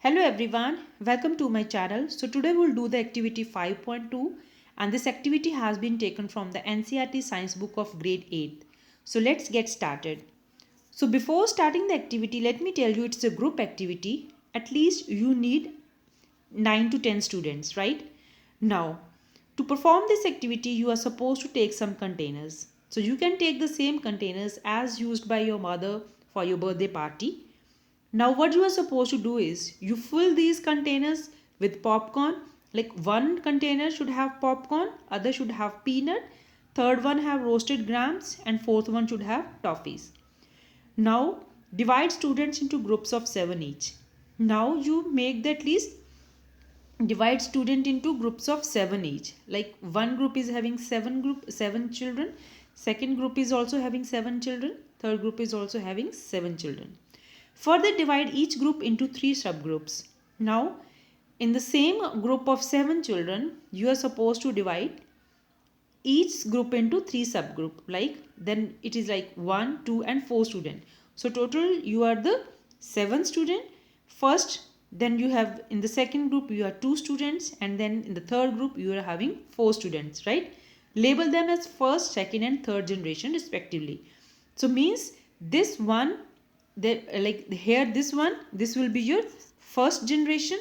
Hello everyone, welcome to my channel. So today we'll do the activity 5.2 and this activity has been taken from the NCERT Science book of grade 8. So let's get started. So before starting the activity, let me tell you it's a group activity. At least you need 9 to 10 students, right? Now, to perform this activity, you are supposed to take some containers. So you can take the same containers as used by your mother for your birthday party. Now what you are supposed to do is you fill these containers with popcorn. Like one container should have popcorn, other should have peanut, third one have roasted grams and fourth one should have toffees. Now divide students into groups of 7 each. Now you make the at least divide student into groups of 7 each. Like one group is having 7 children, second group is also having 7 children, third group is also having 7 children. Further divide each group into 3 subgroups. Now, in the same group of 7 children, you are supposed to divide each group into 3 subgroup. Like then it is like 1, 2 and 4 student. So total you are the 7 student. First, then you have in the second group you are 2 students and then in the third group you are having 4 students, right? Label them as first, second and third generation respectively. So means this one like here this will be your first generation,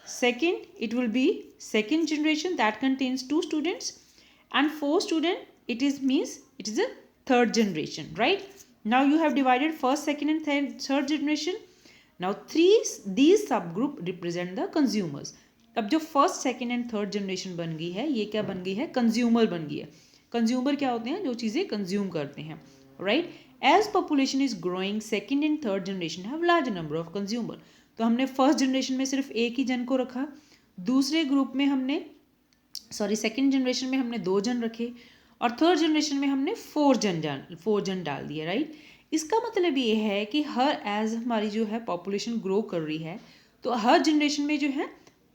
second it will be second generation that contains 2 students and 4 student it is means it is a third generation, right? Now you have divided first, second and third generation. Now these subgroup represent the consumers. अब जो first second and third generation बन गई है ये क्या बन गई है, कंज्यूमर बन गई है. कंज्यूमर क्या होते हैं, जो चीज़ें कंज्यूम करते हैं, right? As population is growing second and third generation have large number of consumer. तो हमने फर्स्ट जनरेशन में सिर्फ एक ही जन को रखा, दूसरे ग्रुप में हमने सेकेंड जनरेशन में हमने 2 जन रखे और थर्ड जनरेशन में हमने 4 जन डाल दिए, राइट? इसका मतलब ये है कि हर एज हमारी जो है पॉपुलेशन ग्रो कर रही है तो हर जनरेशन में जो है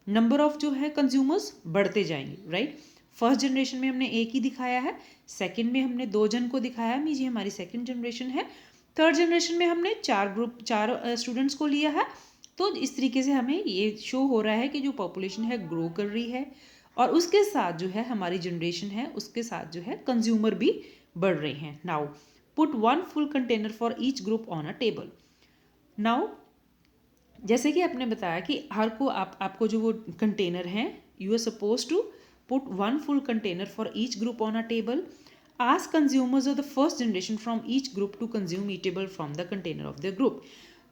नंबर ऑफ जो है कंज्यूमर्स बढ़ते जाएंगे, राइट? फर्स्ट जनरेशन में हमने एक ही दिखाया है, सेकंड में हमने 2 जन को दिखाया है, मीजिए हमारी सेकंड जनरेशन है. थर्ड जनरेशन में हमने 4 स्टूडेंट्स को लिया है. तो इस तरीके से हमें ये शो हो रहा है कि जो पॉपुलेशन है ग्रो कर रही है और उसके साथ जो है हमारी जनरेशन है उसके साथ जो है कंज्यूमर भी बढ़ रहे हैं. Now put 1 full container for each group on a table. Now जैसे कि आपने बताया कि आपको जो वो कंटेनर हैं you are suppose to put 1 full container for each group on a table. Ask consumers of the first generation from each group to consume eatable from the container of the group.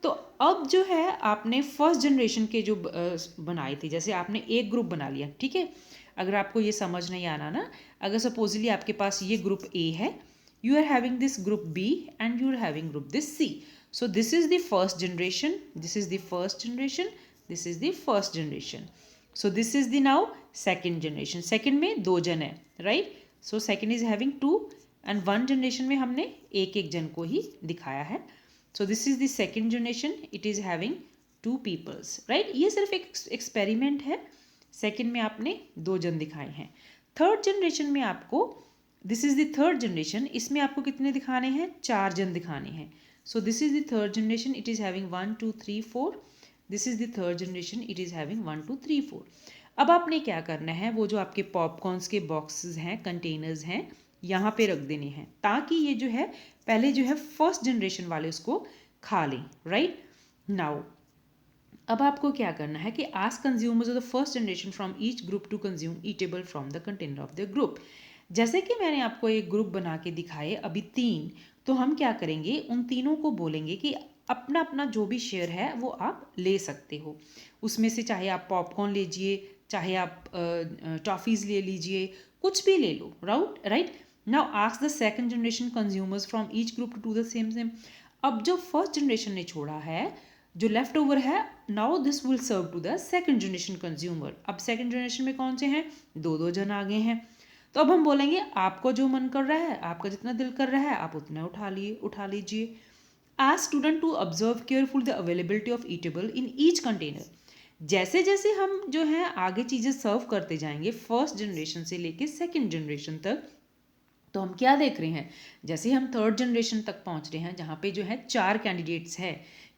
तो अब जो है आपने first generation के जो बनाए थे, जैसे आपने एक ग्रुप बना लिया, ठीक है? अगर आपको ये समझ नहीं आना ना, अगर सपोजली आपके पास ये ग्रुप ए है, you are having this group B and you are having group this C. So this is the first generation, this is the first generation, this is the first generation. So this is the now second generation. Second में 2 जन है, right? So second is having 2 and 1 generation में हमने एक जन को ही दिखाया है. So this is the second generation, it is having 2 peoples, right? ये सिर्फ एक एक्सपेरिमेंट है. सेकेंड में आपने 2 जन दिखाए हैं. थर्ड जनरेशन में आपको this is the third generation, इसमें आपको कितने दिखाने हैं, 4 जन दिखाने हैं. So this is the third generation, it is having 1 2 3 4. This is the third generation, it is having 1 2 3 4. अब आपने क्या करना है, वो जो आपके पॉपकॉर्न्स के बॉक्सेस हैं, कंटेनर्स हैं, यहाँ पे रख देने हैं ताकि ये जो है पहले जो है फर्स्ट जनरेशन वाले उसको खा लें, राइट? नाउ अब आपको क्या करना है कि ask consumers of the first generation from each group to consume eatable from the container of the group. जैसे कि मैंने आपको एक ग्रुप बना के दिखाए अभी 3, तो हम क्या करेंगे, उन तीनों को बोलेंगे कि अपना अपना जो भी शेयर है वो आप ले सकते हो. उसमें से चाहे आप पॉपकॉर्न लीजिए, चाहे आप टॉफ़ीज़ ले लीजिए, कुछ भी ले लो, right? Now ask the second generation consumers from each group to the same. अब जो फर्स्ट जनरेशन ने छोड़ा है, जो लेफ्ट ओवर है, now this will serve to the second generation consumer. अब सेकंड जनरेशन में कौन से हैं, 2 जन आ गए हैं. तो अब हम बोलेंगे आपको जो मन कर रहा है, आपका जितना दिल कर रहा है आप उतना उठा लीजिए. आज student to observe careful the availability of eatable in each container. जैसे जैसे हम जो है आगे चीज़ें सर्व करते जाएंगे फर्स्ट जनरेशन से लेके सेकंड जनरेशन तक, तो हम क्या देख रहे हैं, जैसे हम थर्ड जनरेशन तक पहुंच रहे हैं जहाँ पे जो है 4 कैंडिडेट्स है,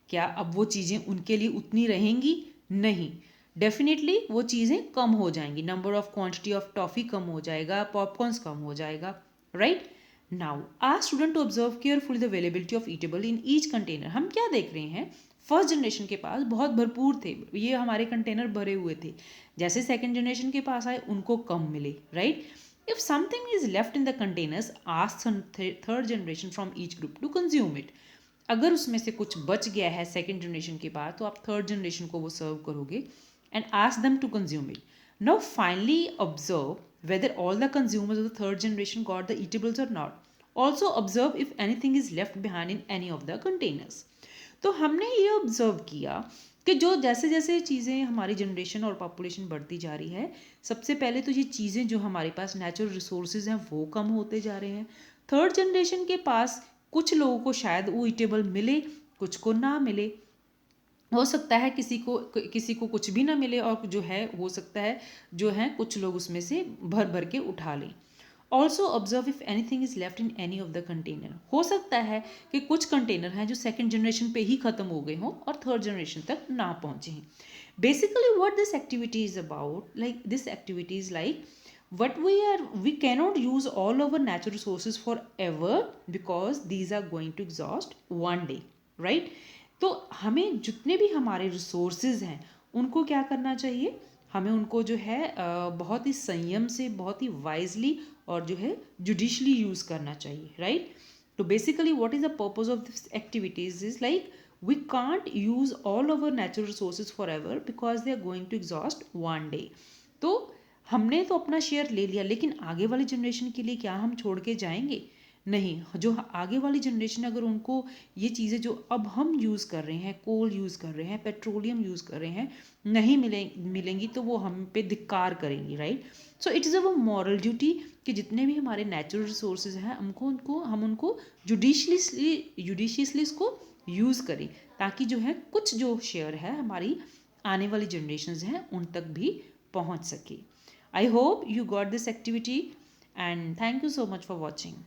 क्या अब वो चीज़ें उनके लिए उतनी रहेंगी? नहीं, डेफिनेटली वो चीज़ें कम हो जाएंगी, number of quantity of toffee कम हो जाएगा, पॉपकॉर्न्स कम हो जाएगा, right. Now ask student to observe carefully the availability of eatable in each container. हम क्या देख रहे हैं, फर्स्ट जनरेशन के पास बहुत भरपूर थे, ये हमारे कंटेनर भरे हुए थे। जैसे सेकंड जनरेशन के पास आए उनको कम मिले, right. If something is left in the containers ask third generation from each group to consume it. अगर उसमें से कुछ बच गया है सेकेंड जनरेशन के बाद, तो आप थर्ड जनरेशन को वो सर्व करोगे and ask them to consume it. Now finally observe whether all the consumers of the third generation got the eatables or not. Also observe if anything is left behind in any of the containers. तो हमने ये observe किया कि जो जैसे जैसे चीज़ें हमारी जनरेशन और पॉपुलेशन बढ़ती जा रही है, सबसे पहले तो ये चीज़ें जो हमारे पास नेचुरल रिसोर्सेज हैं वो कम होते जा रहे हैं। थर्ड जनरेशन के पास कुछ लोगों को शायद वो ईटेबल मिले, कुछ को ना मिले, हो सकता है किसी को कुछ भी ना मिले, और जो है हो सकता है जो है कुछ लोग उसमें से भर भर के उठा लें। Also observe if anything is left in any of the container. हो सकता है कि कुछ कंटेनर हैं जो सेकेंड जनरेशन पे ही ख़त्म हो गए हों और थर्ड जनरेशन तक ना पहुँचे हैं। Basically what this activity is about, like this activity is like we cannot use all our natural resources forever because these are going to exhaust one day, right? तो हमें जितने भी हमारे रिसोर्सेज हैं उनको क्या करना चाहिए, हमें उनको जो है बहुत ही संयम से, बहुत ही वाइजली और जो है जुडिशली यूज़ करना चाहिए, राइट। तो basically what is the purpose of this activities is like we can't use all over natural resources forever because they are going to exhaust one day. तो हमने तो अपना शेयर ले लिया, लेकिन आगे वाली जनरेशन के लिए क्या हम छोड़ के जाएंगे? नहीं। जो आगे वाली जनरेशन, अगर उनको ये चीज़ें जो अब हम यूज़ कर रहे हैं, कोल यूज़ कर रहे हैं, पेट्रोलियम यूज़ कर रहे हैं, नहीं मिलेंगी तो वो हम पे धिक्कार करेंगी, right. So it is our moral duty कि जितने भी हमारे नेचुरल रिसोर्सेज हैं हम उनको जुडिशियसली इसको यूज़ करें, ताकि जो है कुछ जो शेयर है हमारी आने वाली जनरेशन्स हैं उन तक भी पहुंच सके। I hope you got this activity and thank you so much for watching.